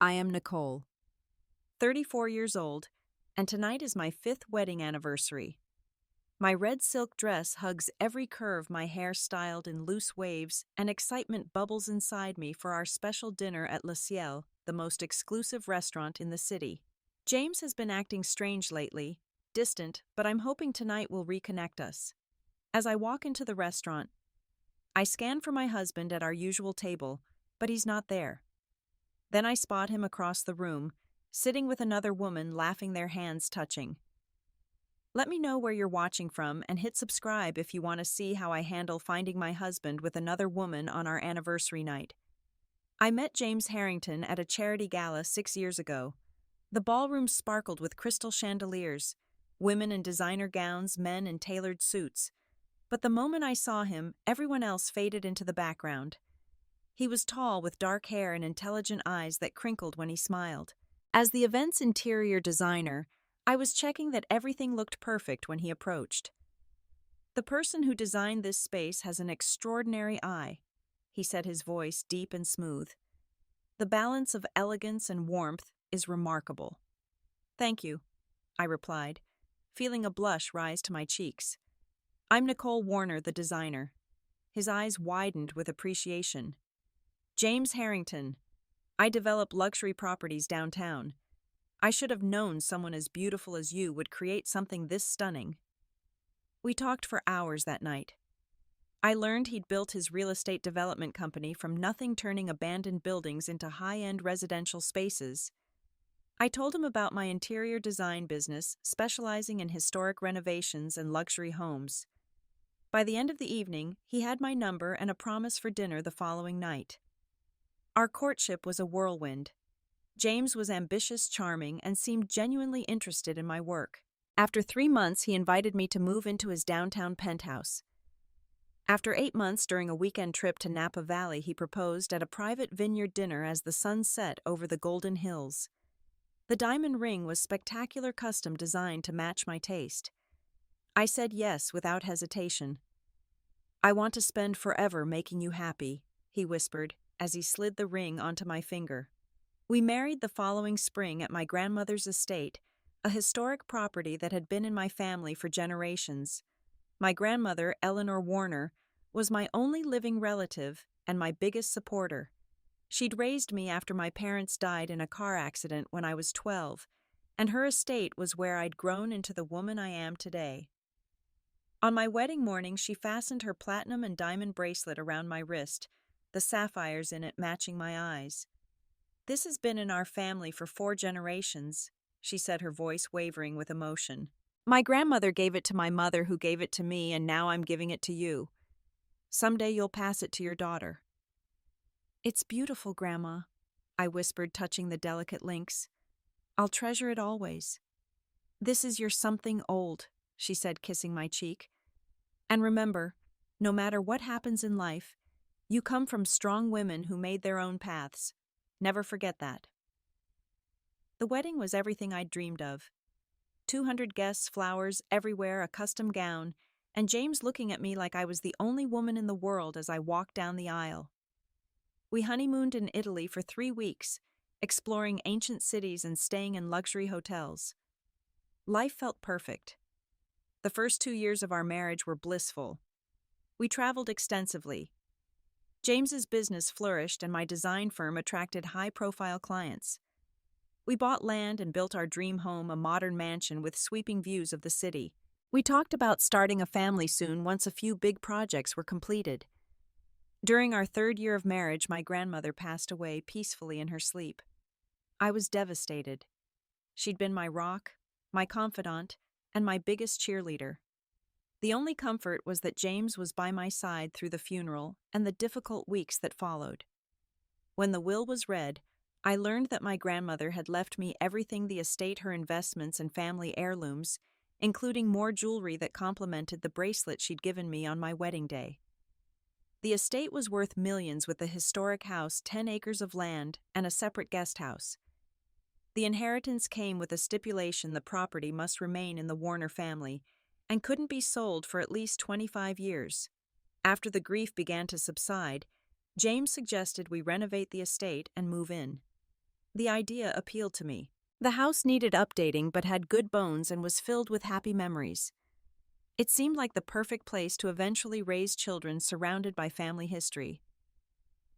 I am Nicole, 34 years old, and tonight is my 5th wedding anniversary. My red silk dress hugs every curve, my hair styled in loose waves, and excitement bubbles inside me for our special dinner at Le Ciel, the most exclusive restaurant in the city. James has been acting strange lately, distant, but I'm hoping tonight will reconnect us. As I walk into the restaurant, I scan for my husband at our usual table, but he's not there. Then I spot him across the room, sitting with another woman, laughing, their hands touching. Let me know where you're watching from and hit subscribe if you want to see how I handle finding my husband with another woman on our anniversary night. I met James Harrington at a charity gala 6 years ago. The ballroom sparkled with crystal chandeliers, women in designer gowns, men in tailored suits. But the moment I saw him, everyone else faded into the background. He was tall, with dark hair and intelligent eyes that crinkled when he smiled. As the event's interior designer, I was checking that everything looked perfect when he approached. "The person who designed this space has an extraordinary eye," he said, his voice deep and smooth. "The balance of elegance and warmth is remarkable." "Thank you," I replied, feeling a blush rise to my cheeks. "I'm Nicole Warner, the designer." His eyes widened with appreciation. "James Harrington. I develop luxury properties downtown. I should have known someone as beautiful as you would create something this stunning." We talked for hours that night. I learned he'd built his real estate development company from nothing, turning abandoned buildings into high-end residential spaces. I told him about my interior design business, specializing in historic renovations and luxury homes. By the end of the evening, he had my number and a promise for dinner the following night. Our courtship was a whirlwind. James was ambitious, charming, and seemed genuinely interested in my work. After 3 months, he invited me to move into his downtown penthouse. After 8 months, during a weekend trip to Napa Valley, he proposed at a private vineyard dinner as the sun set over the Golden Hills. The diamond ring was spectacular, custom designed to match my taste. I said yes without hesitation. "I want to spend forever making you happy," he whispered as he slid the ring onto my finger. We married the following spring at my grandmother's estate, a historic property that had been in my family for generations. My grandmother, Eleanor Warner, was my only living relative and my biggest supporter. She'd raised me after my parents died in a car accident when I was 12, and her estate was where I'd grown into the woman I am today. On my wedding morning, she fastened her platinum and diamond bracelet around my wrist, the sapphires in it matching my eyes. "This has been in our family for 4 generations," she said, her voice wavering with emotion. "My grandmother gave it to my mother, who gave it to me, and now I'm giving it to you. Someday you'll pass it to your daughter." "It's beautiful, Grandma," I whispered, touching the delicate links. "I'll treasure it always." "This is your something old," she said, kissing my cheek. "And remember, no matter what happens in life, you come from strong women who made their own paths. Never forget that." The wedding was everything I'd dreamed of. 200 guests, flowers everywhere, a custom gown, and James looking at me like I was the only woman in the world as I walked down the aisle. We honeymooned in Italy for 3 weeks, exploring ancient cities and staying in luxury hotels. Life felt perfect. The first 2 years of our marriage were blissful. We traveled extensively. James's business flourished and my design firm attracted high-profile clients. We bought land and built our dream home, a modern mansion with sweeping views of the city. We talked about starting a family soon once a few big projects were completed. During our 3rd year of marriage, my grandmother passed away peacefully in her sleep. I was devastated. She'd been my rock, my confidant, and my biggest cheerleader. The only comfort was that James was by my side through the funeral and the difficult weeks that followed. When the will was read, I learned that my grandmother had left me everything: the estate, her investments, and family heirlooms, including more jewelry that complemented the bracelet she'd given me on my wedding day. The estate was worth millions, with the historic house, 10 acres of land, and a separate guest house. The inheritance came with a stipulation: the property must remain in the Warner family and couldn't be sold for at least 25 years. After the grief began to subside, James suggested we renovate the estate and move in. The idea appealed to me. The house needed updating but had good bones and was filled with happy memories. It seemed like the perfect place to eventually raise children surrounded by family history.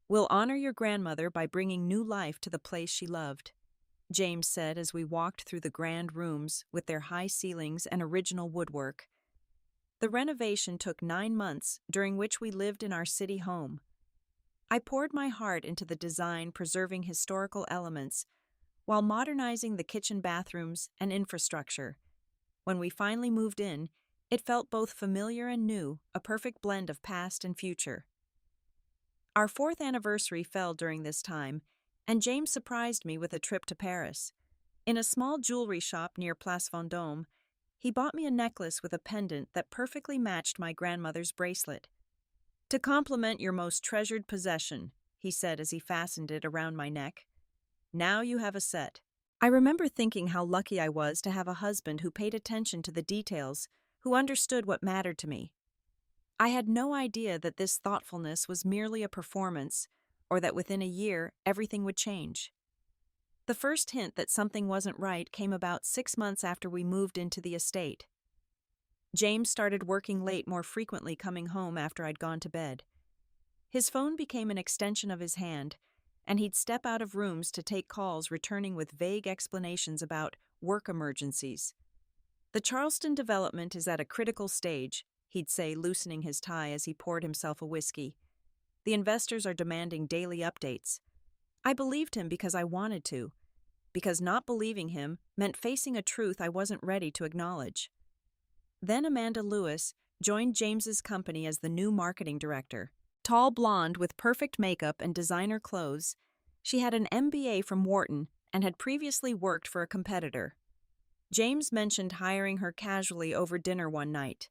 "We'll honor your grandmother by bringing new life to the place she loved," James said as we walked through the grand rooms with their high ceilings and original woodwork. The renovation took 9 months, during which we lived in our city home. I poured my heart into the design, preserving historical elements, while modernizing the kitchen bathrooms and infrastructure. When we finally moved in, it felt both familiar and new, a perfect blend of past and future. Our 4th anniversary fell during this time, and James surprised me with a trip to Paris. In a small jewelry shop near Place Vendôme, he bought me a necklace with a pendant that perfectly matched my grandmother's bracelet. "To complement your most treasured possession," he said as he fastened it around my neck. "Now you have a set." I remember thinking how lucky I was to have a husband who paid attention to the details, who understood what mattered to me. I had no idea that this thoughtfulness was merely a performance, or that within a year everything would change. The first hint that something wasn't right came about 6 months after we moved into the estate. James started working late, more frequently coming home after I'd gone to bed. His phone became an extension of his hand, and he'd step out of rooms to take calls, returning with vague explanations about work emergencies. "The Charleston development is at a critical stage," he'd say, loosening his tie as he poured himself a whiskey. "The investors are demanding daily updates." I believed him because I wanted to, because not believing him meant facing a truth I wasn't ready to acknowledge. Then Amanda Lewis joined James's company as the new marketing director. Tall blonde with perfect makeup and designer clothes, she had an MBA from Wharton and had previously worked for a competitor. James mentioned hiring her casually over dinner one night.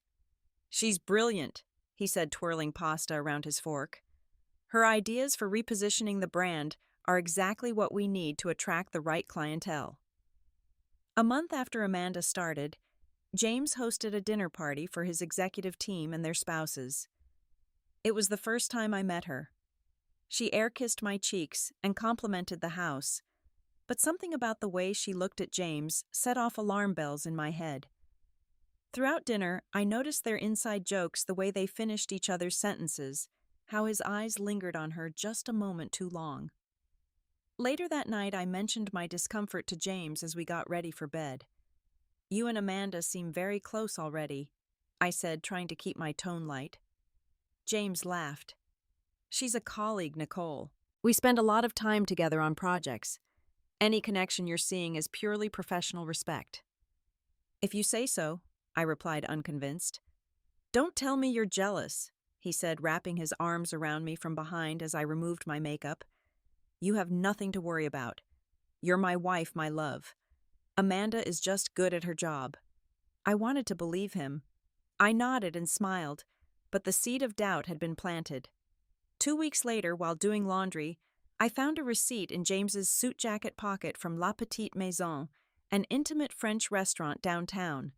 "She's brilliant," he said, twirling pasta around his fork. "Her ideas for repositioning the brand are exactly what we need to attract the right clientele." A month after Amanda started, James hosted a dinner party for his executive team and their spouses. It was the first time I met her. She air-kissed my cheeks and complimented the house, but something about the way she looked at James set off alarm bells in my head. Throughout dinner, I noticed their inside jokes, the way they finished each other's sentences, how his eyes lingered on her just a moment too long. Later that night, I mentioned my discomfort to James as we got ready for bed. "You and Amanda seem very close already," I said, trying to keep my tone light. James laughed. "She's a colleague, Nicole. We spend a lot of time together on projects. Any connection you're seeing is purely professional respect." "If you say so," I replied, unconvinced. "Don't tell me you're jealous," he said, wrapping his arms around me from behind as I removed my makeup. "You have nothing to worry about. You're my wife, my love. Amanda is just good at her job." I wanted to believe him. I nodded and smiled, but the seed of doubt had been planted. 2 weeks later, while doing laundry, I found a receipt in James's suit jacket pocket from La Petite Maison, an intimate French restaurant downtown.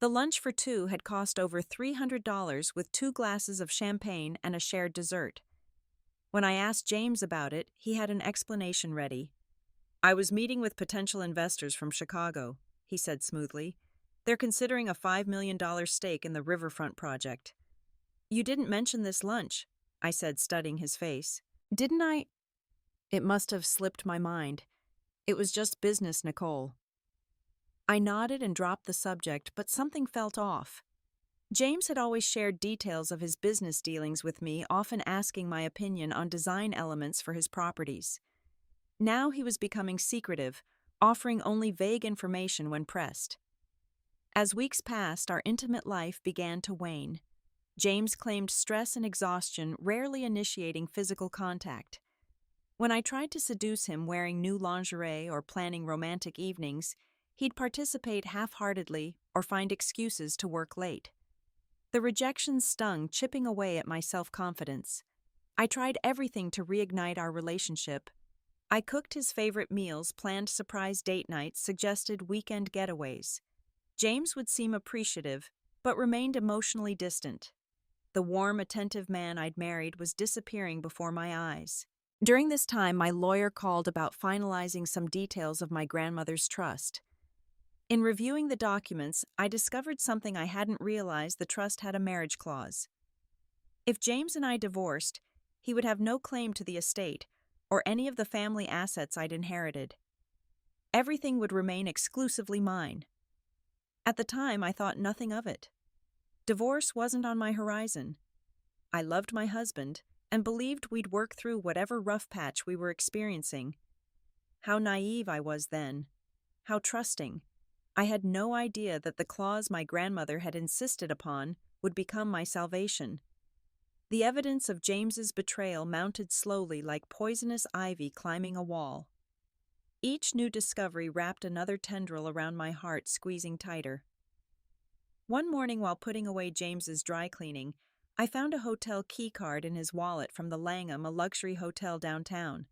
The lunch for two had cost over $300, with 2 glasses of champagne and a shared dessert. When I asked James about it, he had an explanation ready. "I was meeting with potential investors from Chicago," he said smoothly. "They're considering a $5 million stake in the riverfront project." "You didn't mention this lunch," I said, studying his face. "Didn't I?" It must have slipped my mind. "It was just business, Nicole." I nodded and dropped the subject, but something felt off. James had always shared details of his business dealings with me, often asking my opinion on design elements for his properties. Now he was becoming secretive, offering only vague information when pressed. As weeks passed, our intimate life began to wane. James claimed stress and exhaustion, rarely initiating physical contact. When I tried to seduce him wearing new lingerie or planning romantic evenings, he'd participate half-heartedly or find excuses to work late. The rejection stung, chipping away at my self-confidence. I tried everything to reignite our relationship. I cooked his favorite meals, planned surprise date nights, suggested weekend getaways. James would seem appreciative, but remained emotionally distant. The warm, attentive man I'd married was disappearing before my eyes. During this time, my lawyer called about finalizing some details of my grandmother's trust. In reviewing the documents, I discovered something I hadn't realized: the trust had a marriage clause. If James and I divorced, he would have no claim to the estate or any of the family assets I'd inherited. Everything would remain exclusively mine. At the time, I thought nothing of it. Divorce wasn't on my horizon. I loved my husband and believed we'd work through whatever rough patch we were experiencing. How naive I was then. How trusting. I had no idea that the clause my grandmother had insisted upon would become my salvation. The evidence of James's betrayal mounted slowly like poisonous ivy climbing a wall. Each new discovery wrapped another tendril around my heart, squeezing tighter. One morning while putting away James's dry cleaning, I found a hotel key card in his wallet from the Langham, a luxury hotel downtown.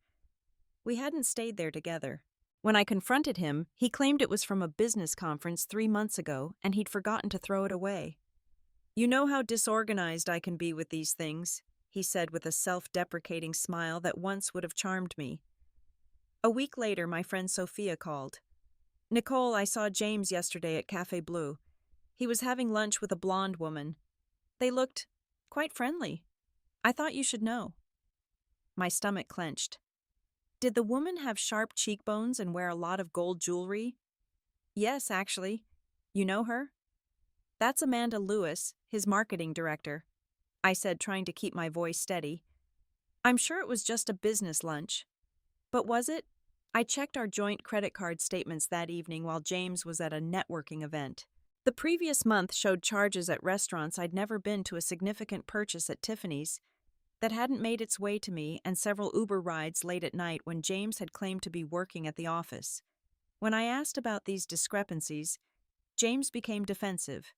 We hadn't stayed there together. When I confronted him, he claimed it was from a business conference 3 months ago and he'd forgotten to throw it away. "You know how disorganized I can be with these things," he said with a self-deprecating smile that once would have charmed me. A week later, my friend Sophia called. "Nicole, I saw James yesterday at Café Bleu. He was having lunch with a blonde woman. They looked quite friendly. I thought you should know." My stomach clenched. Did the woman have sharp cheekbones and wear a lot of gold jewelry? "Yes, actually. You know her?" "That's Amanda Lewis, his marketing director," I said, trying to keep my voice steady. "I'm sure it was just a business lunch." "But was it?" I checked our joint credit card statements that evening while James was at a networking event. The previous month showed charges at restaurants I'd never been to, a significant purchase at Tiffany's that hadn't made its way to me, and several Uber rides late at night when James had claimed to be working at the office. When I asked about these discrepancies, James became defensive.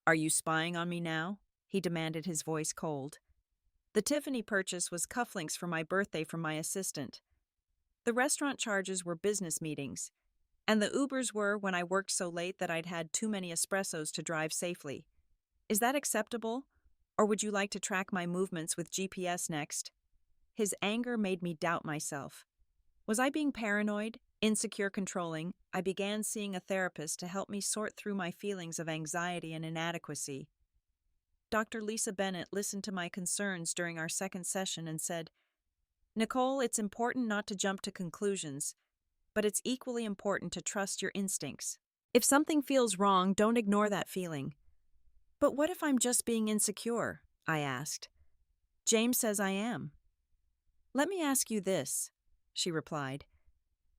"Are you spying on me now?" he demanded, his voice cold. The Tiffany purchase was cufflinks for my birthday from my assistant. The restaurant charges were business meetings, and the Ubers were when I worked so late that I'd had too many espressos to drive safely. "Is that acceptable? Or would you like to track my movements with GPS next?" His anger made me doubt myself. Was I being paranoid, insecure, controlling? I began seeing a therapist to help me sort through my feelings of anxiety and inadequacy. Dr. Lisa Bennett listened to my concerns during our second session and said, "Nicole, it's important not to jump to conclusions, but it's equally important to trust your instincts. If something feels wrong, don't ignore that feeling." "But what if I'm just being insecure?" I asked. "James says I am." "Let me ask you this," she replied.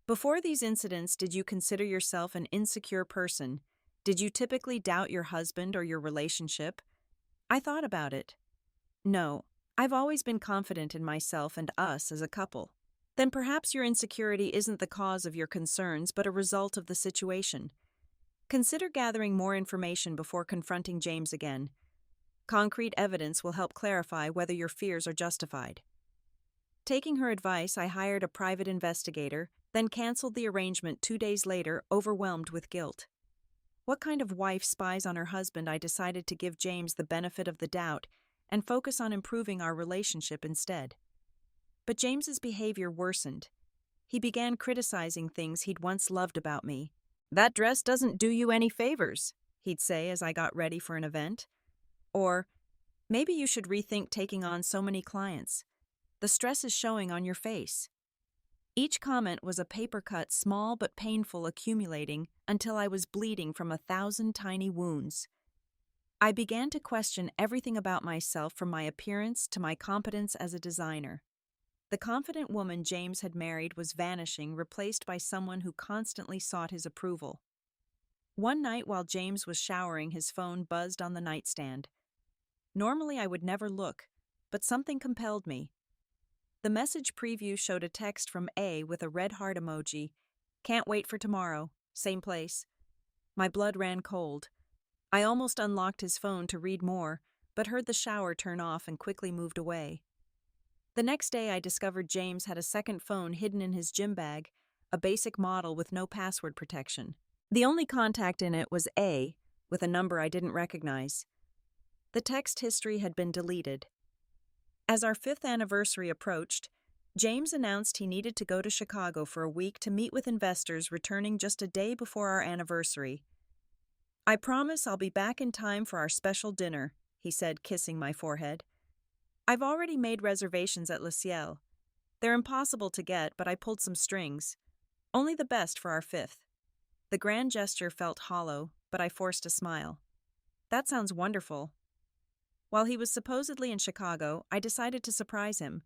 "Before these incidents, did you consider yourself an insecure person? Did you typically doubt your husband or your relationship?" I thought about it. "No, I've always been confident in myself and us as a couple." "Then perhaps your insecurity isn't the cause of your concerns, but a result of the situation. Consider gathering more information before confronting James again. Concrete evidence will help clarify whether your fears are justified." Taking her advice, I hired a private investigator, then canceled the arrangement 2 days later, overwhelmed with guilt. What kind of wife spies on her husband? I decided to give James the benefit of the doubt and focus on improving our relationship instead. But James's behavior worsened. He began criticizing things he'd once loved about me. "That dress doesn't do you any favors," he'd say as I got ready for an event. Or, "Maybe you should rethink taking on so many clients. The stress is showing on your face." Each comment was a paper cut, small but painful, accumulating until I was bleeding from 1,000 tiny wounds. I began to question everything about myself, from my appearance to my competence as a designer. The confident woman James had married was vanishing, replaced by someone who constantly sought his approval. One night while James was showering, his phone buzzed on the nightstand. Normally I would never look, but something compelled me. The message preview showed a text from A with a red heart emoji. "Can't wait for tomorrow. Same place." My blood ran cold. I almost unlocked his phone to read more, but heard the shower turn off and quickly moved away. The next day I discovered James had a second phone hidden in his gym bag, a basic model with no password protection. The only contact in it was A, with a number I didn't recognize. The text history had been deleted. As our 5th anniversary approached, James announced he needed to go to Chicago for a week to meet with investors returning just a day before our anniversary. "I promise I'll be back in time for our special dinner," he said, kissing my forehead. "I've already made reservations at Le Ciel. They're impossible to get, but I pulled some strings. Only the best for our fifth." The grand gesture felt hollow, but I forced a smile. "That sounds wonderful." While he was supposedly in Chicago, I decided to surprise him.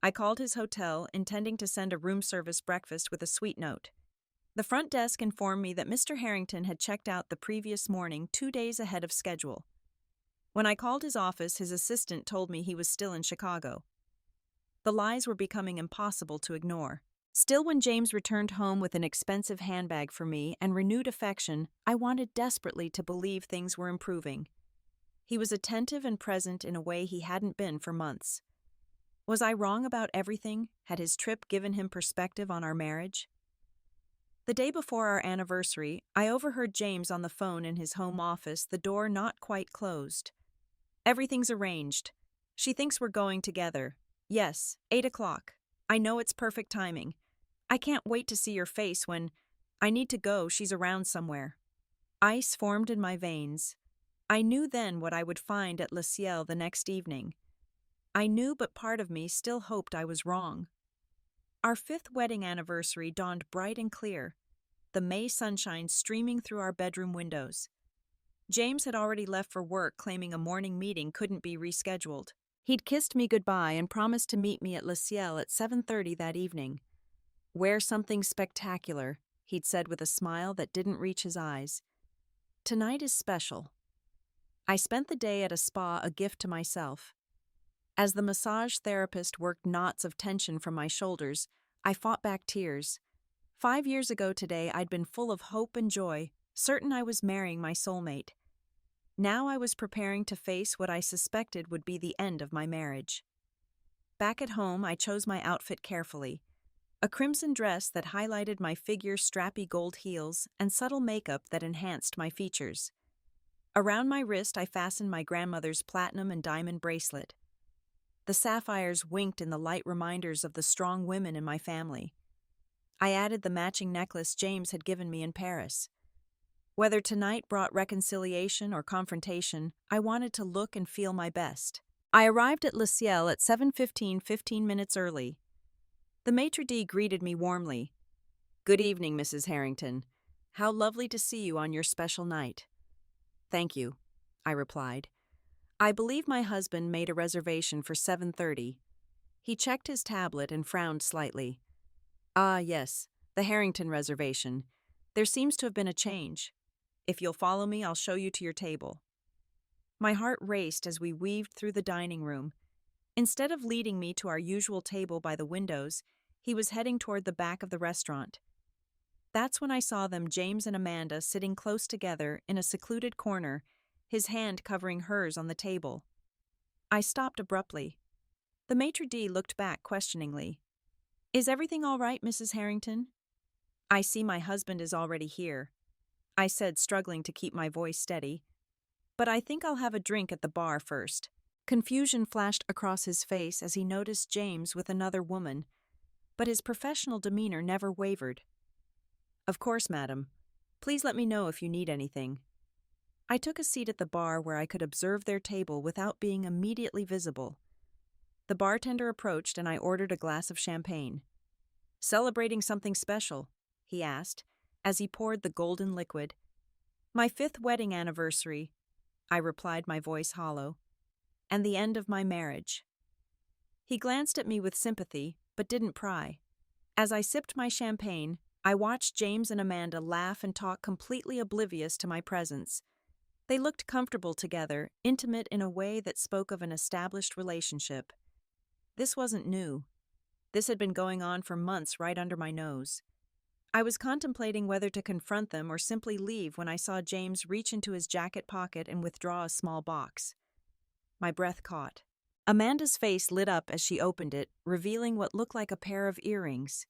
I called his hotel, intending to send a room service breakfast with a sweet note. The front desk informed me that Mr. Harrington had checked out the previous morning 2 days ahead of schedule. When I called his office, his assistant told me he was still in Chicago. The lies were becoming impossible to ignore. Still, when James returned home with an expensive handbag for me and renewed affection, I wanted desperately to believe things were improving. He was attentive and present in a way he hadn't been for months. Was I wrong about everything? Had his trip given him perspective on our marriage? The day before our anniversary, I overheard James on the phone in his home office, the door not quite closed. "Everything's arranged. She thinks we're going together. Yes, 8 o'clock. I know it's perfect timing. I can't wait to see your face when I need to go. She's around somewhere." Ice formed in my veins. I knew then what I would find at Le Ciel the next evening. I knew, but part of me still hoped I was wrong. Our fifth wedding anniversary dawned bright and clear, the May sunshine streaming through our bedroom windows. James had already left for work, claiming a morning meeting couldn't be rescheduled. He'd kissed me goodbye and promised to meet me at Le Ciel at 7:30 that evening. "Wear something spectacular," he'd said with a smile that didn't reach his eyes. "Tonight is special." I spent the day at a spa, a gift to myself. As the massage therapist worked knots of tension from my shoulders, I fought back tears. 5 years ago today, I'd been full of hope and joy, certain I was marrying my soulmate. Now I was preparing to face what I suspected would be the end of my marriage. Back at home, I chose my outfit carefully. A crimson dress that highlighted my figure's strappy gold heels and subtle makeup that enhanced my features. Around my wrist, I fastened my grandmother's platinum and diamond bracelet. The sapphires winked in the light reminders of the strong women in my family. I added the matching necklace James had given me in Paris. Whether tonight brought reconciliation or confrontation, I wanted to look and feel my best. I arrived at Le Ciel at 7:15, 15 minutes early. The maitre d' greeted me warmly. "Good evening, Mrs. Harrington. How lovely to see you on your special night." "Thank you," I replied. I believe my husband made a reservation for 7:30. He checked his tablet and frowned slightly. "Ah, yes, the Harrington reservation. There seems to have been a change. If you'll follow me, I'll show you to your table." My heart raced as we weaved through the dining room. Instead of leading me to our usual table by the windows, he was heading toward the back of the restaurant. That's when I saw them, James and Amanda, sitting close together in a secluded corner, his hand covering hers on the table. I stopped abruptly. The maitre d' looked back questioningly. "Is everything all right, Mrs. Harrington?" "I see my husband is already here," I said, struggling to keep my voice steady. "But I think I'll have a drink at the bar first." Confusion flashed across his face as he noticed James with another woman, but his professional demeanor never wavered. "Of course, madam. Please let me know if you need anything." I took a seat at the bar where I could observe their table without being immediately visible. The bartender approached and I ordered a glass of champagne. "Celebrating something special?" he asked, as he poured the golden liquid. "My 5th wedding anniversary," I replied, my voice hollow, "and the end of my marriage." He glanced at me with sympathy, but didn't pry. As I sipped my champagne, I watched James and Amanda laugh and talk, completely oblivious to my presence. They looked comfortable together, intimate in a way that spoke of an established relationship. This wasn't new. This had been going on for months right under my nose. I was contemplating whether to confront them or simply leave when I saw James reach into his jacket pocket and withdraw a small box. My breath caught. Amanda's face lit up as she opened it, revealing what looked like a pair of earrings.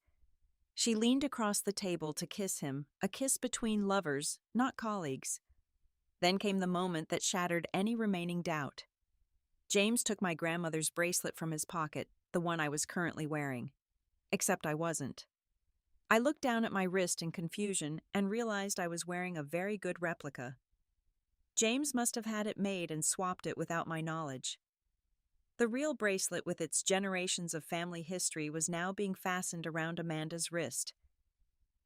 She leaned across the table to kiss him, a kiss between lovers, not colleagues. Then came the moment that shattered any remaining doubt. James took my grandmother's bracelet from his pocket, the one I was currently wearing. except I wasn't. I looked down at my wrist in confusion and realized I was wearing a very good replica. James must have had it made and swapped it without my knowledge. The real bracelet with its generations of family history was now being fastened around Amanda's wrist.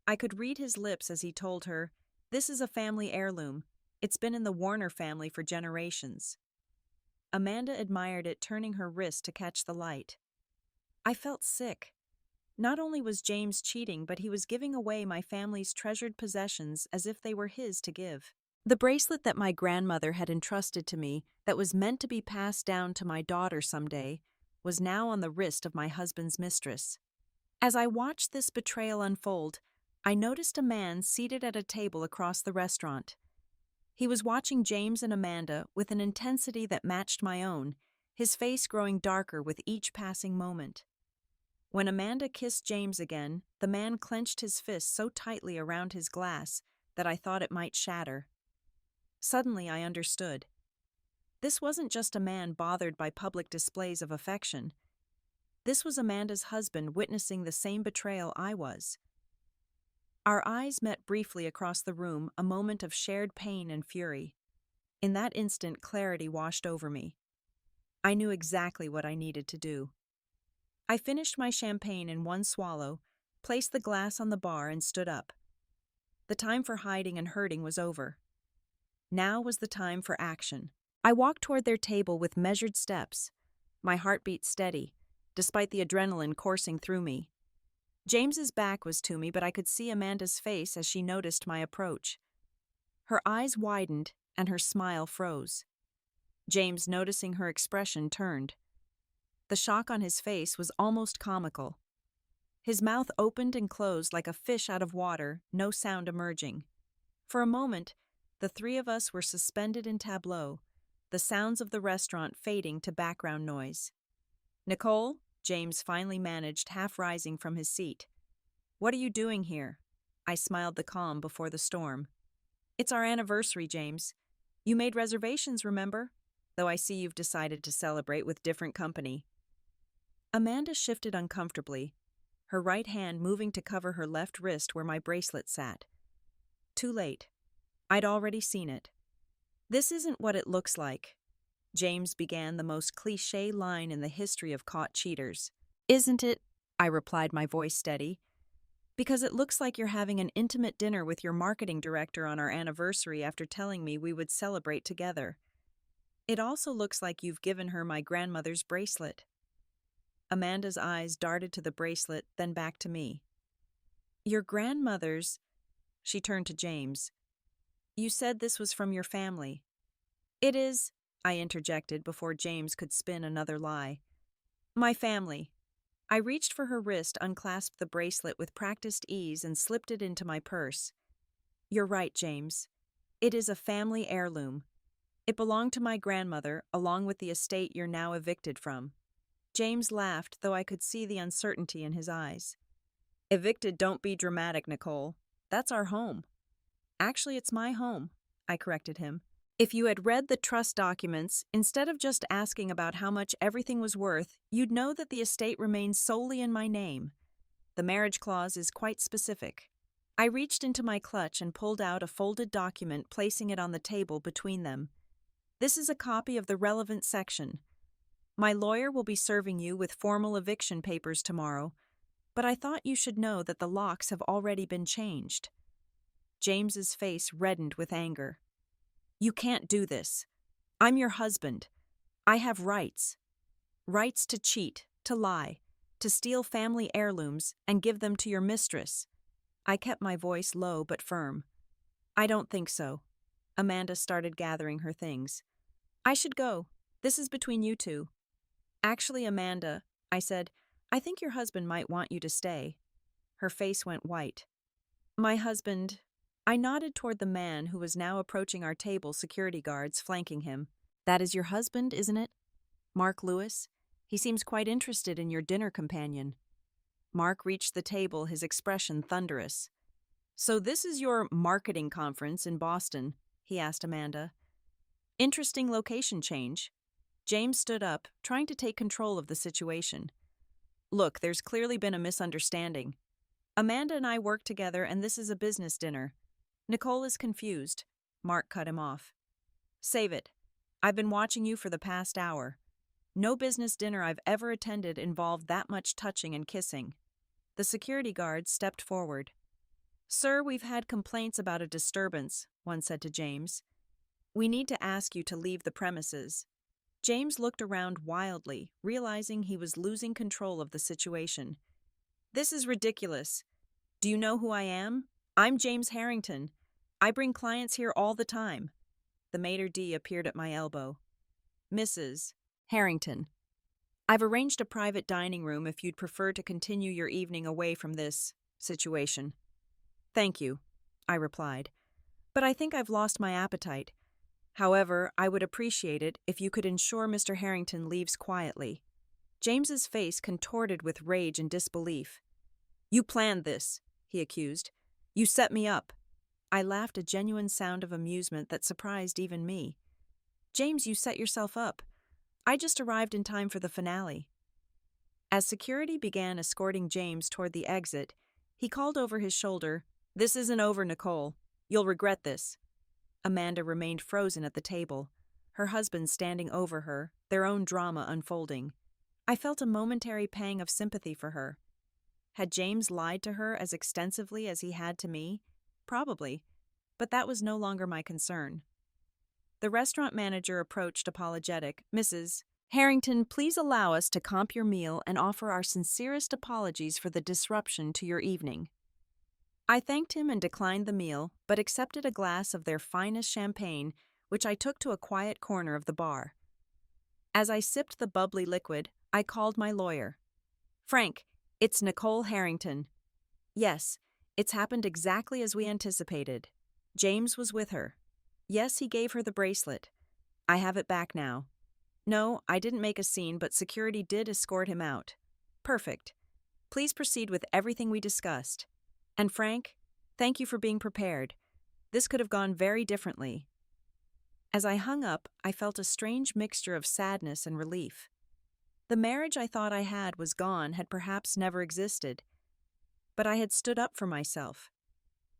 I could read his lips as he told her, "This is a family heirloom. It's been in the Warner family for generations." Amanda admired it, turning her wrist to catch the light. I felt sick. Not only was James cheating, but he was giving away my family's treasured possessions as if they were his to give. The bracelet that my grandmother had entrusted to me, that was meant to be passed down to my daughter someday, was now on the wrist of my husband's mistress. As I watched this betrayal unfold, I noticed a man seated at a table across the restaurant. He was watching James and Amanda with an intensity that matched my own, his face growing darker with each passing moment. When Amanda kissed James again, the man clenched his fist so tightly around his glass that I thought it might shatter. Suddenly I understood. This wasn't just a man bothered by public displays of affection. This was Amanda's husband witnessing the same betrayal I was. Our eyes met briefly across the room, a moment of shared pain and fury. In that instant, clarity washed over me. I knew exactly what I needed to do. I finished my champagne in one swallow, placed the glass on the bar, and stood up. The time for hiding and hurting was over. Now was the time for action. I walked toward their table with measured steps, my heartbeat steady, despite the adrenaline coursing through me. James's back was to me, but I could see Amanda's face as she noticed my approach. Her eyes widened and her smile froze. James, noticing her expression, turned. The shock on his face was almost comical. His mouth opened and closed like a fish out of water, no sound emerging. For a moment, the three of us were suspended in tableau, the sounds of the restaurant fading to background noise. "Nicole," James finally managed, half rising from his seat. "What are you doing here?" I smiled the calm before the storm. "It's our anniversary, James. You made reservations, remember? Though I see you've decided to celebrate with different company." Amanda shifted uncomfortably, her right hand moving to cover her left wrist where my bracelet sat. Too late. I'd already seen it. "This isn't what it looks like." James began the most cliché line in the history of caught cheaters. "Isn't it?" I replied, my voice steady. "Because it looks like you're having an intimate dinner with your marketing director on our anniversary after telling me we would celebrate together. It also looks like you've given her my grandmother's bracelet." Amanda's eyes darted to the bracelet, then back to me. "Your grandmother's?" She turned to James. "You said this was from your family." "It is," I interjected before James could spin another lie. "My family." I reached for her wrist, unclasped the bracelet with practiced ease, and slipped it into my purse. "You're right, James. It is a family heirloom. It belonged to my grandmother, along with the estate you're now evicted from." James laughed, though I could see the uncertainty in his eyes. "Evicted, don't be dramatic, Nicole. That's our home." "Actually, it's my home," I corrected him. "If you had read the trust documents, instead of just asking about how much everything was worth, you'd know that the estate remains solely in my name. The marriage clause is quite specific." I reached into my clutch and pulled out a folded document, placing it on the table between them. "This is a copy of the relevant section. My lawyer will be serving you with formal eviction papers tomorrow, but I thought you should know that the locks have already been changed." James's face reddened with anger. "You can't do this. I'm your husband. I have rights. Rights to cheat, to lie, to steal family heirlooms and give them to your mistress." I kept my voice low but firm. "I don't think so." Amanda started gathering her things. "I should go. This is between you two." "Actually, Amanda," I said, "I think your husband might want you to stay." Her face went white. "My husband—" I nodded toward the man who was now approaching our table, security guards flanking him. "That is your husband, isn't it? Mark Lewis? He seems quite interested in your dinner companion." Mark reached the table, his expression thunderous. "So this is your marketing conference in Boston?" he asked Amanda. "Interesting location change." James stood up, trying to take control of the situation. Look, there's clearly been a misunderstanding. Amanda and I work together, and this is a business dinner. Nicole is confused. Mark cut him off. Save it. I've been watching you for the past hour. No business dinner I've ever attended involved that much touching and kissing. The security guard stepped forward. Sir, we've had complaints about a disturbance, one said to James. We need to ask you to leave the premises. James looked around wildly, realizing he was losing control of the situation. This is ridiculous. Do you know who I am? I'm James Harrington. I bring clients here all the time. The maitre d' appeared at my elbow. Mrs. Harrington, I've arranged a private dining room if you'd prefer to continue your evening away from this situation. Thank you, I replied, but I think I've lost my appetite. However, I would appreciate it if you could ensure Mr. Harrington leaves quietly. James's face contorted with rage and disbelief. You planned this, he accused. You set me up. I laughed, a genuine sound of amusement that surprised even me. James, you set yourself up. I just arrived in time for the finale. As security began escorting James toward the exit, he called over his shoulder, This isn't over, Nicole. You'll regret this. Amanda remained frozen at the table, her husband standing over her, their own drama unfolding. I felt a momentary pang of sympathy for her. Had James lied to her as extensively as he had to me? Probably, but that was no longer my concern. The restaurant manager approached apologetic. Mrs. Harrington, please allow us to comp your meal and offer our sincerest apologies for the disruption to your evening. I thanked him and declined the meal, but accepted a glass of their finest champagne, which I took to a quiet corner of the bar. As I sipped the bubbly liquid, I called my lawyer. Frank, it's Nicole Harrington. Yes, it's happened exactly as we anticipated. James was with her. Yes, he gave her the bracelet. I have it back now. No, I didn't make a scene, but security did escort him out. Perfect. Please proceed with everything we discussed. And Frank, thank you for being prepared. This could have gone very differently. As I hung up, I felt a strange mixture of sadness and relief. The marriage I thought I had was gone, had perhaps never existed. But I had stood up for myself.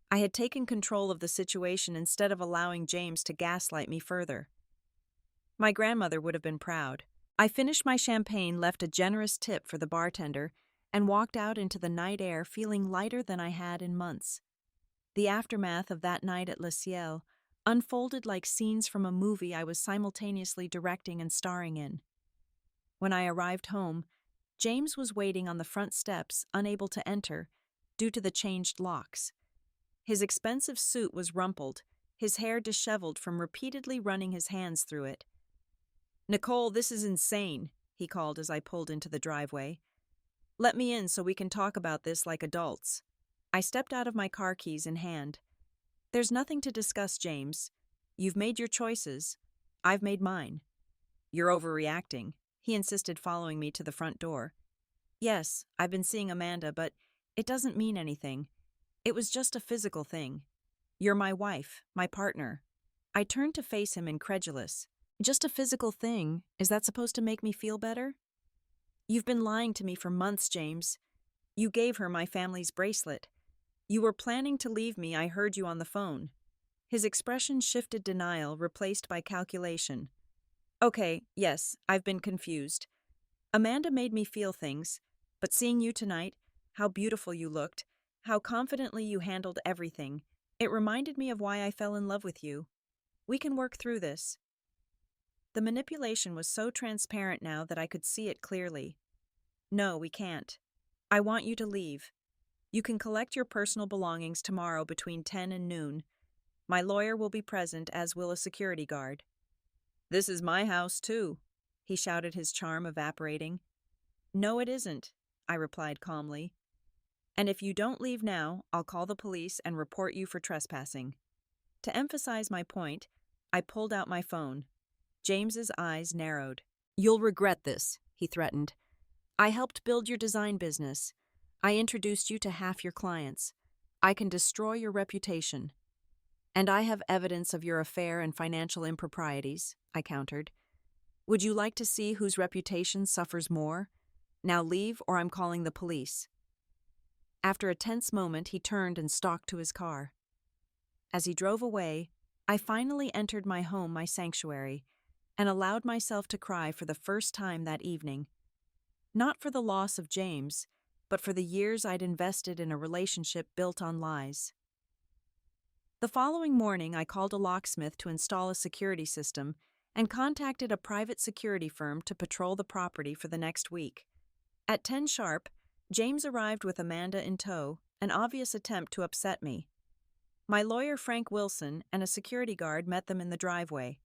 I had taken control of the situation instead of allowing James to gaslight me further. My grandmother would have been proud. I finished my champagne, left a generous tip for the bartender, and walked out into the night air feeling lighter than I had in months. The aftermath of that night at Le Ciel unfolded like scenes from a movie I was simultaneously directing and starring in. When I arrived home, James was waiting on the front steps, unable to enter, due to the changed locks. His expensive suit was rumpled, his hair disheveled from repeatedly running his hands through it. Nicole, this is insane, he called as I pulled into the driveway. Let me in so we can talk about this like adults. I stepped out of my car, keys in hand. There's nothing to discuss, James. You've made your choices. I've made mine. You're overreacting, he insisted, following me to the front door. Yes, I've been seeing Amanda, but it doesn't mean anything. It was just a physical thing. You're my wife, my partner. I turned to face him, incredulous. Just a physical thing? Is that supposed to make me feel better? You've been lying to me for months, James. You gave her my family's bracelet. You were planning to leave me, I heard you on the phone. His expression shifted, denial replaced by calculation. Okay, yes, I've been confused. Amanda made me feel things, but seeing you tonight, how beautiful you looked, how confidently you handled everything, it reminded me of why I fell in love with you. We can work through this. The manipulation was so transparent now that I could see it clearly. No, we can't. I want you to leave. You can collect your personal belongings tomorrow between 10 and noon. My lawyer will be present, as will a security guard. This is my house, too, he shouted, his charm evaporating. No, it isn't, I replied calmly. And if you don't leave now, I'll call the police and report you for trespassing. To emphasize my point, I pulled out my phone. James's eyes narrowed. You'll regret this, he threatened. I helped build your design business. I introduced you to half your clients. I can destroy your reputation. And I have evidence of your affair and financial improprieties, I countered. Would you like to see whose reputation suffers more? Now leave or I'm calling the police." After a tense moment, he turned and stalked to his car. As he drove away, I finally entered my home, my sanctuary, and allowed myself to cry for the first time that evening. Not for the loss of James, but for the years I'd invested in a relationship built on lies. The following morning, I called a locksmith to install a security system and contacted a private security firm to patrol the property for the next week. At 10 sharp, James arrived with Amanda in tow, an obvious attempt to upset me. My lawyer, Frank Wilson, and a security guard met them in the driveway.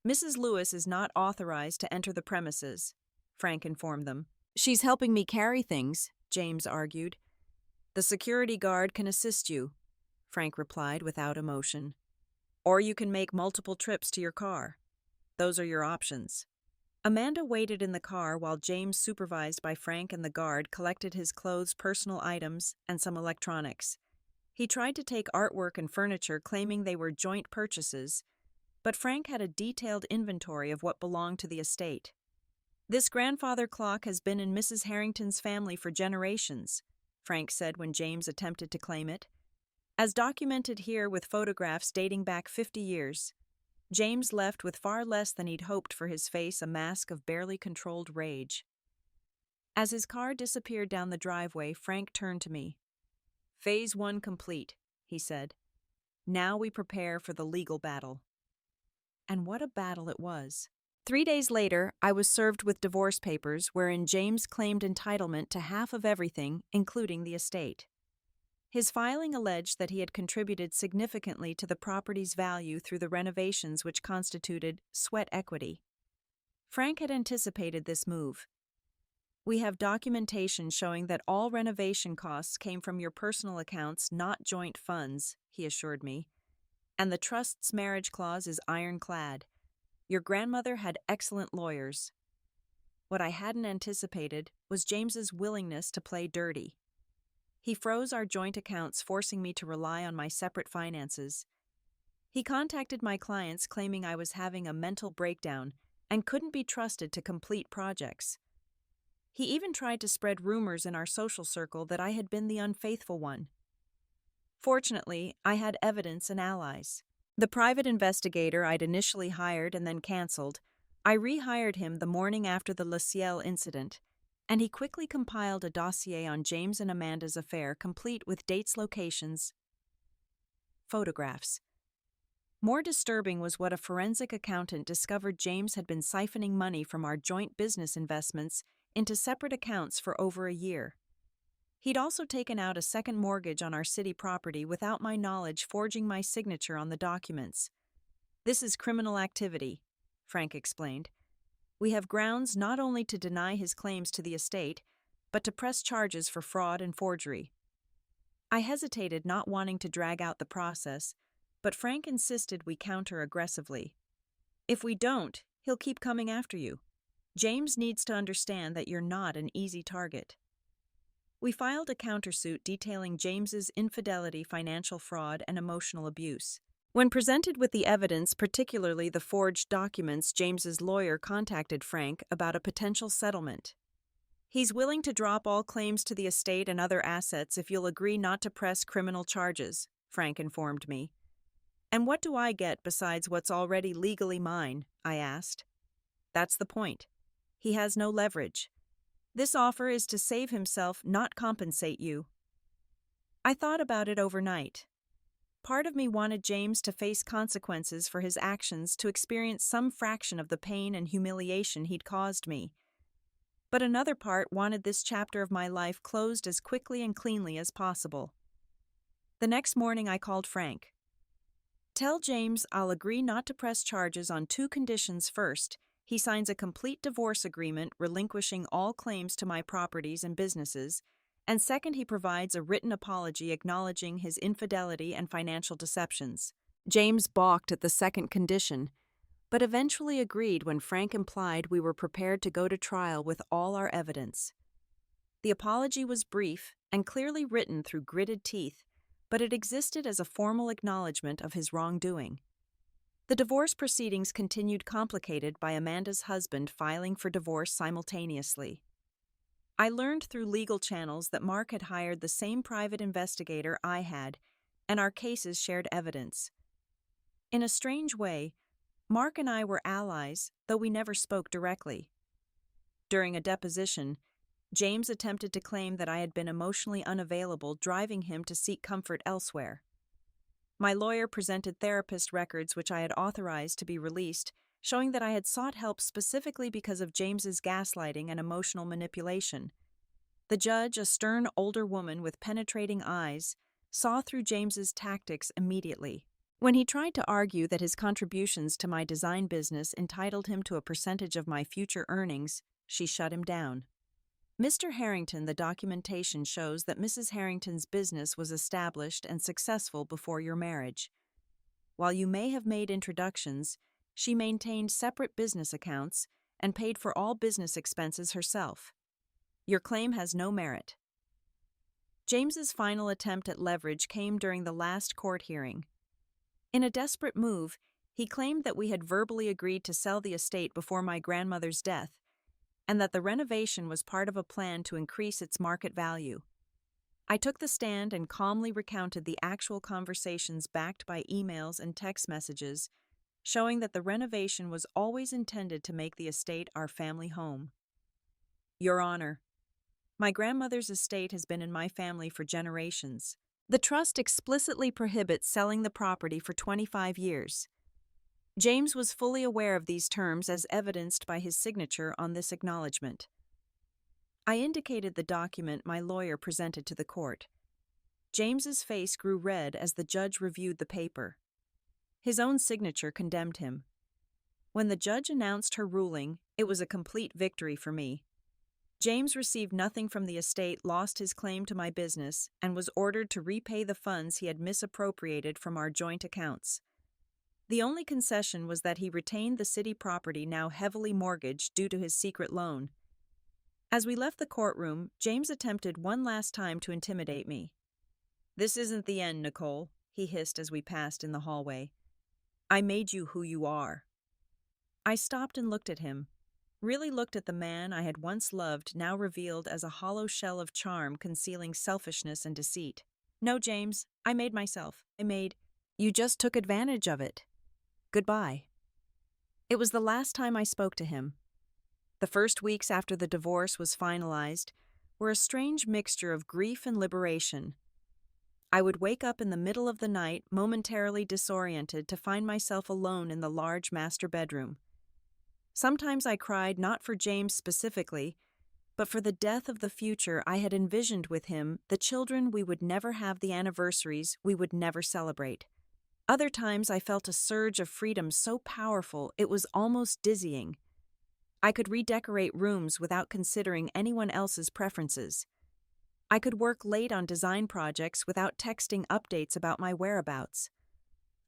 "Mrs. Lewis is not authorized to enter the premises," Frank informed them. "She's helping me carry things," James argued. "The security guard can assist you," Frank replied without emotion. "Or you can make multiple trips to your car. Those are your options." Amanda waited in the car while James, supervised by Frank and the guard, collected his clothes, personal items, and some electronics. He tried to take artwork and furniture, claiming they were joint purchases, but Frank had a detailed inventory of what belonged to the estate. "This grandfather clock has been in Mrs. Harrington's family for generations," Frank said when James attempted to claim it. "As documented here with photographs dating back 50 years. James left with far less than he'd hoped, for his face a mask of barely controlled rage. As his car disappeared down the driveway, Frank turned to me. "Phase 1 complete," he said. "Now we prepare for the legal battle." And what a battle it was. 3 days later, I was served with divorce papers wherein James claimed entitlement to half of everything, including the estate. His filing alleged that he had contributed significantly to the property's value through the renovations which constituted sweat equity. Frank had anticipated this move. "We have documentation showing that all renovation costs came from your personal accounts, not joint funds," he assured me. "And the trust's marriage clause is ironclad. Your grandmother had excellent lawyers." What I hadn't anticipated was James's willingness to play dirty. He froze our joint accounts, forcing me to rely on my separate finances. He contacted my clients, claiming I was having a mental breakdown and couldn't be trusted to complete projects. He even tried to spread rumors in our social circle that I had been the unfaithful one. Fortunately, I had evidence and allies. The private investigator I'd initially hired and then canceled, I rehired him the morning after the LaCielle incident, and he quickly compiled a dossier on James and Amanda's affair, complete with dates, locations, photographs. More disturbing was what a forensic accountant discovered: James had been siphoning money from our joint business investments into separate accounts for over a year. He'd also taken out a second mortgage on our city property without my knowledge, forging my signature on the documents. "This is criminal activity," Frank explained. "We have grounds not only to deny his claims to the estate, but to press charges for fraud and forgery." I hesitated, not wanting to drag out the process, but Frank insisted we counter aggressively. "If we don't, he'll keep coming after you. James needs to understand that you're not an easy target." We filed a countersuit detailing James's infidelity, financial fraud, and emotional abuse. When presented with the evidence, particularly the forged documents, James's lawyer contacted Frank about a potential settlement. "He's willing to drop all claims to the estate and other assets if you'll agree not to press criminal charges," Frank informed me. "And what do I get besides what's already legally mine?" I asked. "That's the point. He has no leverage. This offer is to save himself, not compensate you." I thought about it overnight. Part of me wanted James to face consequences for his actions, to experience some fraction of the pain and humiliation he'd caused me. But another part wanted this chapter of my life closed as quickly and cleanly as possible. The next morning I called Frank. "Tell James I'll agree not to press charges on 2 conditions. First, he signs a complete divorce agreement relinquishing all claims to my properties and businesses, and second, he provides a written apology acknowledging his infidelity and financial deceptions." James balked at the second condition, but eventually agreed when Frank implied we were prepared to go to trial with all our evidence. The apology was brief and clearly written through gritted teeth, but it existed as a formal acknowledgement of his wrongdoing. The divorce proceedings continued, complicated by Amanda's husband filing for divorce simultaneously. I learned through legal channels that Mark had hired the same private investigator I had, and our cases shared evidence. In a strange way, Mark and I were allies, though we never spoke directly. During a deposition, James attempted to claim that I had been emotionally unavailable, driving him to seek comfort elsewhere. My lawyer presented therapist records which I had authorized to be released, showing that I had sought help specifically because of James's gaslighting and emotional manipulation. The judge, a stern older woman with penetrating eyes, saw through James's tactics immediately. When he tried to argue that his contributions to my design business entitled him to a percentage of my future earnings, she shut him down. Mr. Harrington, the documentation shows that Mrs. Harrington's business was established and successful before your marriage. While you may have made introductions, she maintained separate business accounts and paid for all business expenses herself. Your claim has no merit. James's final attempt at leverage came during the last court hearing. In a desperate move, he claimed that we had verbally agreed to sell the estate before my grandmother's death, and that the renovation was part of a plan to increase its market value. I took the stand and calmly recounted the actual conversations backed by emails and text messages, showing that the renovation was always intended to make the estate our family home. Your Honor, my grandmother's estate has been in my family for generations. The trust explicitly prohibits selling the property for 25 years. James was fully aware of these terms as evidenced by his signature on this acknowledgement. I indicated the document my lawyer presented to the court. James's face grew red as the judge reviewed the paper. His own signature condemned him. When the judge announced her ruling, it was a complete victory for me. James received nothing from the estate, lost his claim to my business, and was ordered to repay the funds he had misappropriated from our joint accounts. The only concession was that he retained the city property now heavily mortgaged due to his secret loan. As we left the courtroom, James attempted one last time to intimidate me. "This isn't the end, Nicole," he hissed as we passed in the hallway. "I made you who you are." I stopped and looked at him. Really looked at the man I had once loved, now revealed as a hollow shell of charm concealing selfishness and deceit. "No, James, I made myself. You just took advantage of it. Goodbye." It was the last time I spoke to him. The first weeks after the divorce was finalized were a strange mixture of grief and liberation. I would wake up in the middle of the night, momentarily disoriented, to find myself alone in the large master bedroom. Sometimes I cried not for James specifically, but for the death of the future I had envisioned with him, the children we would never have, the anniversaries we would never celebrate. Other times I felt a surge of freedom so powerful it was almost dizzying. I could redecorate rooms without considering anyone else's preferences. I could work late on design projects without texting updates about my whereabouts.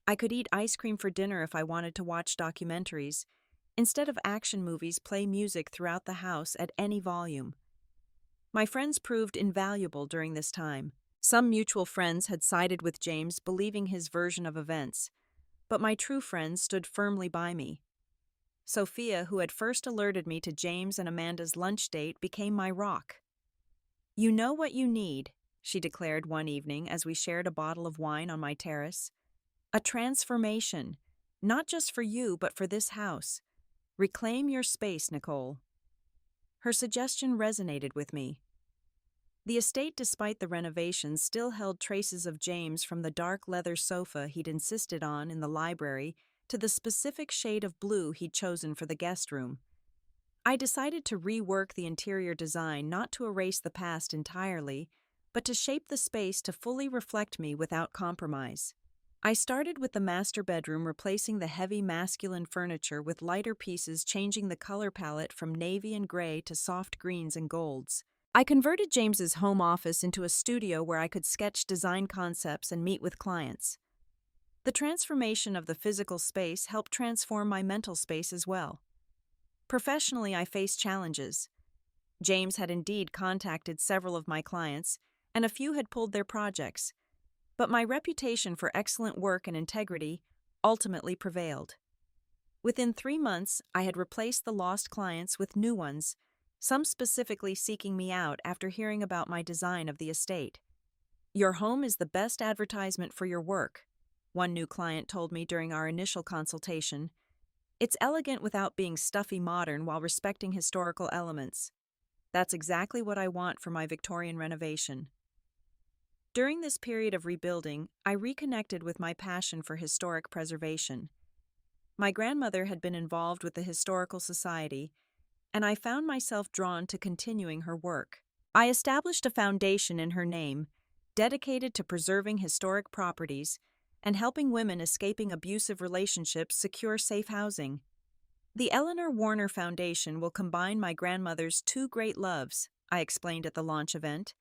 I could eat ice cream for dinner if I wanted to watch documentaries. Instead of action movies, play music throughout the house at any volume. My friends proved invaluable during this time. Some mutual friends had sided with James, believing his version of events, but my true friends stood firmly by me. Sophia, who had first alerted me to James and Amanda's lunch date, became my rock. "You know what you need," she declared one evening as we shared a bottle of wine on my terrace. "A transformation, not just for you, but for this house. Reclaim your space, Nicole." Her suggestion resonated with me. The estate, despite the renovations, still held traces of James, from the dark leather sofa he'd insisted on in the library to the specific shade of blue he'd chosen for the guest room. I decided to rework the interior design, not to erase the past entirely, but to shape the space to fully reflect me without compromise. I started with the master bedroom, replacing the heavy masculine furniture with lighter pieces, changing the color palette from navy and gray to soft greens and golds. I converted James's home office into a studio where I could sketch design concepts and meet with clients. The transformation of the physical space helped transform my mental space as well. Professionally, I faced challenges. James had indeed contacted several of my clients, and a few had pulled their projects. But my reputation for excellent work and integrity ultimately prevailed. Within 3 months, I had replaced the lost clients with new ones, some specifically seeking me out after hearing about my design of the estate. "Your home is the best advertisement for your work," one new client told me during our initial consultation. "It's elegant without being stuffy modern while respecting historical elements." That's exactly what I want for my Victorian renovation. During this period of rebuilding, I reconnected with my passion for historic preservation. My grandmother had been involved with the Historical Society, and I found myself drawn to continuing her work. I established a foundation in her name, dedicated to preserving historic properties and helping women escaping abusive relationships secure safe housing. The Eleanor Warner Foundation will combine my grandmother's two great loves, I explained at the launch event: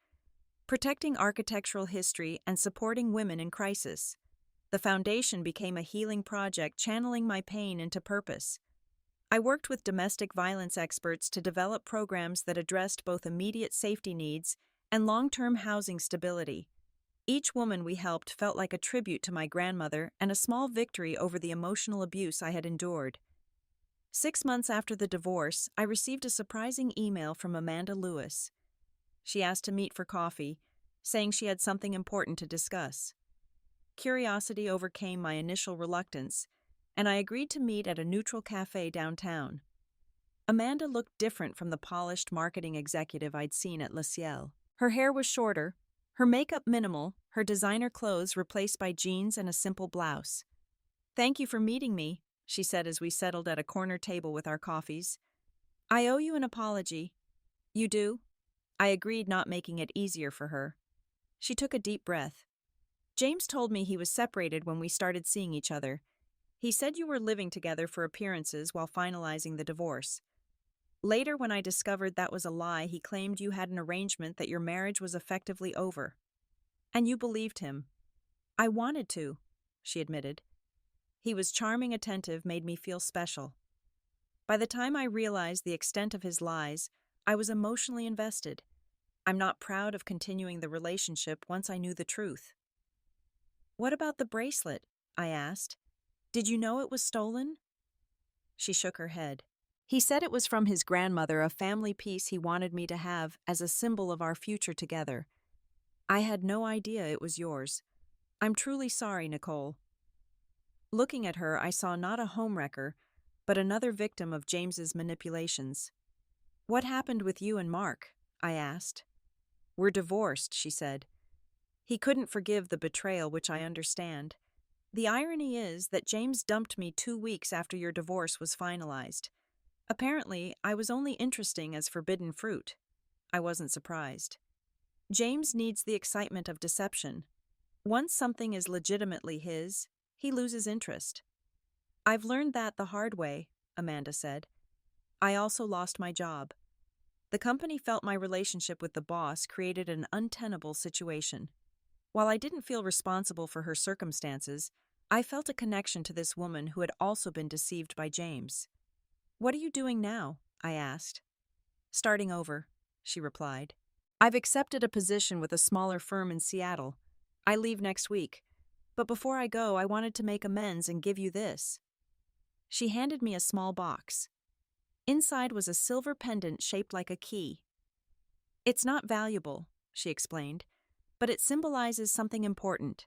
protecting architectural history and supporting women in crisis. The foundation became a healing project channeling my pain into purpose. I worked with domestic violence experts to develop programs that addressed both immediate safety needs and long-term housing stability. Each woman we helped felt like a tribute to my grandmother and a small victory over the emotional abuse I had endured. 6 months after the divorce, I received a surprising email from Amanda Lewis. She asked to meet for coffee, saying she had something important to discuss. Curiosity overcame my initial reluctance, and I agreed to meet at a neutral cafe downtown. Amanda looked different from the polished marketing executive I'd seen at Le Ciel. Her hair was shorter, her makeup minimal, her designer clothes replaced by jeans and a simple blouse. "Thank you for meeting me," she said as we settled at a corner table with our coffees. "I owe you an apology." "You do?" I agreed, not making it easier for her. She took a deep breath. "James told me he was separated when we started seeing each other. He said you were living together for appearances while finalizing the divorce. Later, when I discovered that was a lie, he claimed you had an arrangement that your marriage was effectively over. And you believed him." "I wanted to," she admitted. "He was charming, attentive, made me feel special." By the time I realized the extent of his lies, I was emotionally invested. I'm not proud of continuing the relationship once I knew the truth. "What about the bracelet?" I asked. "Did you know it was stolen?" She shook her head. "He said it was from his grandmother, a family piece he wanted me to have as a symbol of our future together. I had no idea it was yours. I'm truly sorry, Nicole." Looking at her, I saw not a homewrecker, but another victim of James's manipulations. "What happened with you and Mark?" I asked. "We're divorced," she said. "He couldn't forgive the betrayal, which I understand. The irony is that James dumped me 2 weeks after your divorce was finalized. Apparently, I was only interesting as forbidden fruit." I wasn't surprised. James needs the excitement of deception. Once something is legitimately his, he loses interest. "I've learned that the hard way," Amanda said. "I also lost my job. The company felt my relationship with the boss created an untenable situation. While I didn't feel responsible for her circumstances, I felt a connection to this woman who had also been deceived by James." "What are you doing now?" I asked. "Starting over," she replied. "I've accepted a position with a smaller firm in Seattle. I leave next week. But before I go, I wanted to make amends and give you this." She handed me a small box. Inside was a silver pendant shaped like a key. "It's not valuable," she explained, "but it symbolizes something important.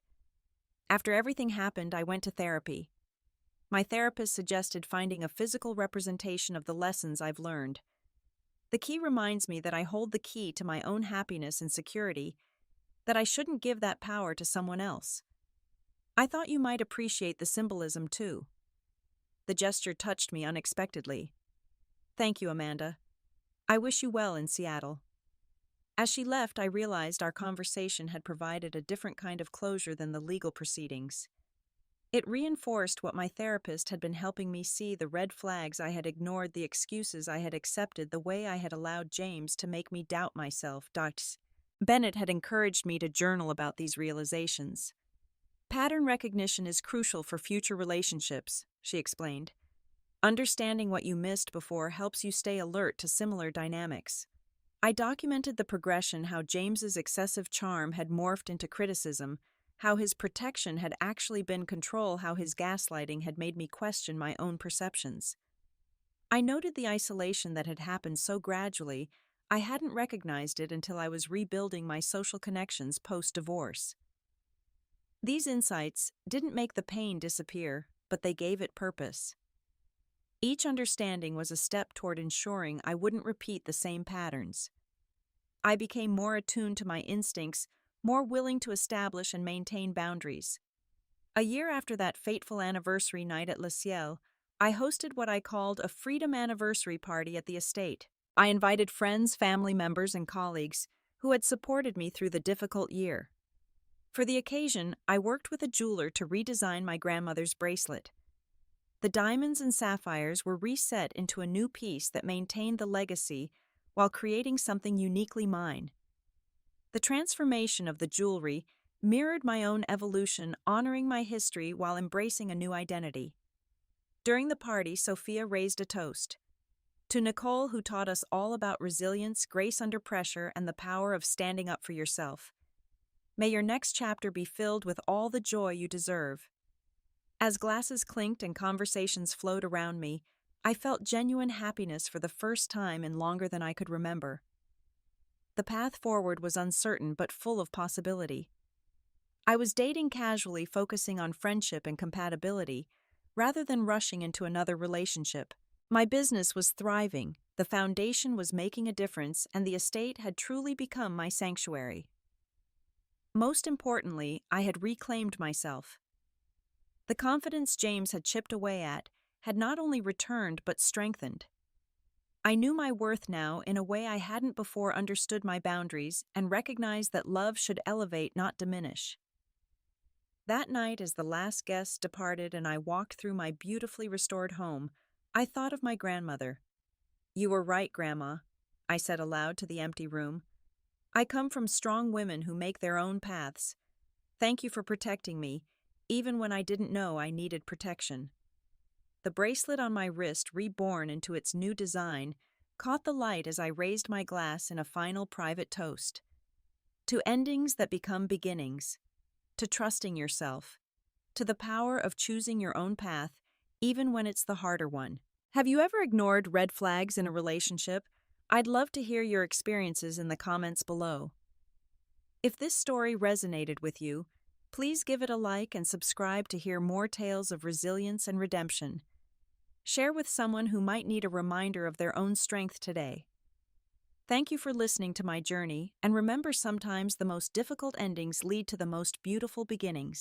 After everything happened, I went to therapy. My therapist suggested finding a physical representation of the lessons I've learned. The key reminds me that I hold the key to my own happiness and security, that I shouldn't give that power to someone else. I thought you might appreciate the symbolism too." The gesture touched me unexpectedly. "Thank you, Amanda. I wish you well in Seattle." As she left, I realized our conversation had provided a different kind of closure than the legal proceedings. It reinforced what my therapist had been helping me see: the red flags I had ignored, the excuses I had accepted, the way I had allowed James to make me doubt myself. Bennett had encouraged me to journal about these realizations. "Pattern recognition is crucial for future relationships," she explained. "Understanding what you missed before helps you stay alert to similar dynamics." I documented the progression: how James's excessive charm had morphed into criticism, how his protection had actually been control, how his gaslighting had made me question my own perceptions. I noted the isolation that had happened so gradually, I hadn't recognized it until I was rebuilding my social connections post-divorce. These insights didn't make the pain disappear, but they gave it purpose. Each understanding was a step toward ensuring I wouldn't repeat the same patterns. I became more attuned to my instincts, more willing to establish and maintain boundaries. A year after that fateful anniversary night at Le Ciel, I hosted what I called a Freedom Anniversary party at the estate. I invited friends, family members, and colleagues who had supported me through the difficult year. For the occasion, I worked with a jeweler to redesign my grandmother's bracelet. The diamonds and sapphires were reset into a new piece that maintained the legacy while creating something uniquely mine. The transformation of the jewelry mirrored my own evolution, honoring my history while embracing a new identity. During the party, Sophia raised a toast. To Nicole, who taught us all about resilience, grace under pressure, and the power of standing up for yourself. May your next chapter be filled with all the joy you deserve. As glasses clinked and conversations flowed around me, I felt genuine happiness for the first time in longer than I could remember. The path forward was uncertain but full of possibility. I was dating casually, focusing on friendship and compatibility, rather than rushing into another relationship. My business was thriving, the foundation was making a difference, and the estate had truly become my sanctuary. Most importantly, I had reclaimed myself. The confidence James had chipped away at had not only returned but strengthened. I knew my worth now in a way I hadn't before understood my boundaries and recognized that love should elevate, not diminish. That night, as the last guest departed and I walked through my beautifully restored home, I thought of my grandmother. "You were right, Grandma," I said aloud to the empty room. "I come from strong women who make their own paths. Thank you for protecting me, even when I didn't know I needed protection." The bracelet on my wrist, reborn into its new design, caught the light as I raised my glass in a final private toast. To endings that become beginnings. To trusting yourself. To the power of choosing your own path, even when it's the harder one. Have you ever ignored red flags in a relationship? I'd love to hear your experiences in the comments below. If this story resonated with you, please give it a like and subscribe to hear more tales of resilience and redemption. Share with someone who might need a reminder of their own strength today. Thank you for listening to my journey, and remember, sometimes the most difficult endings lead to the most beautiful beginnings.